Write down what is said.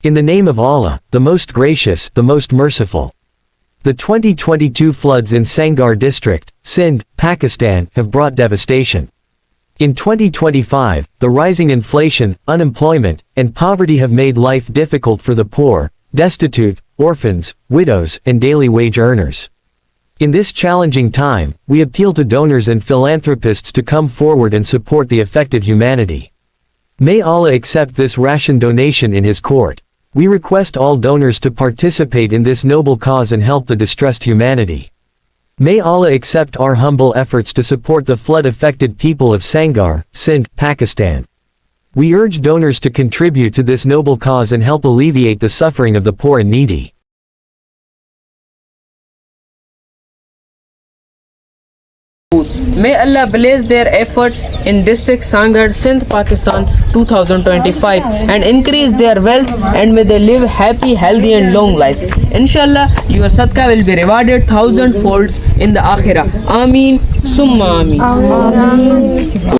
In the name of Allah, the most gracious, the most merciful. The 2022 floods in Sangar district, Sindh, Pakistan, have brought devastation. In 2025, the rising inflation, unemployment, and poverty have made life difficult for the poor, destitute, orphans, widows, and daily wage earners. In this challenging time, we appeal to donors and philanthropists to come forward and support the affected humanity. May Allah accept this ration donation in His court. We request all donors to participate in this noble cause and help the distressed humanity. May Allah accept our humble efforts to support the flood-affected people of Sangar, Sindh, Pakistan. We urge donors to contribute to this noble cause and help alleviate the suffering of the poor and needy. May Allah bless their efforts in district Sangar, Sindh, Pakistan 2025 and increase their wealth, and may they live happy, healthy and long lives. Inshallah, your sadaqah will be rewarded 1,000 folds in the Akhirah. Ameen, Summa Ameen.